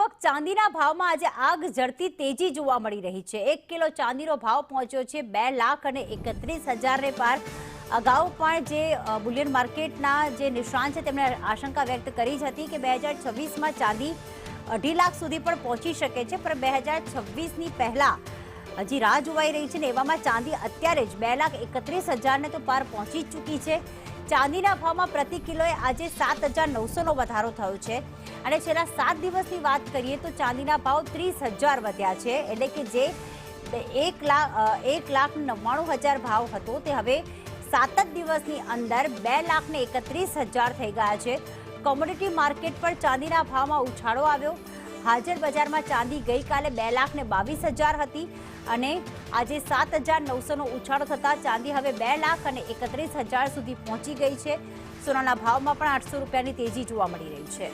આવક ચાંદીના ભાવમાં આજે આગ ઝરતી તેજી જોવા મળી રહી છે। 1 કિલો ચાંદીનો ભાવ પહોંચ્યો છે 2,31,000 ને પાર। અગાઉ પણ જે બુલિયન માર્કેટના જે નિષ્ણાંત છે તેમણે આશંકા વ્યક્ત કરી હતી કે 2026માં ચાંદી 2.5 લાખ સુધી પણ પહોંચી શકે છે, પણ 2026ની પહેલા હજી રાહ જોવાઈ રહી છે ને એવામાં ચાંદી અત્યારે જ 2,31,000 ને તો પાર પહોંચી ચૂકી છે। ચાંદીના ભાવમાં પ્રતિ કિલોએ આજે 7,900નો વધારો થયો છે અને છેલ્લા 7 દિવસની વાત કરીએ તો ચાંદીના ભાવ 30,000 વધ્યા છે, એટલે કે જે 1,99,000 ભાવ હતો તે હવે 7 જ દિવસની અંદર 2,31,000 થઈ ગયા છે। કોમોડિટી માર્કેટ પર ચાંદીના ભાવમાં ઉછાળો આવ્યો। હાજર બજારમાં ચાંદી ગઈકાલે 2,22,000 હતી અને આજે 7,900નો ઉછાળો થતાં ચાંદી હવે 2,31,000 સુધી પહોંચી ગઈ છે। સોનાના ભાવમાં પણ 800 રૂપિયાની તેજી જોવા મળી રહી છે।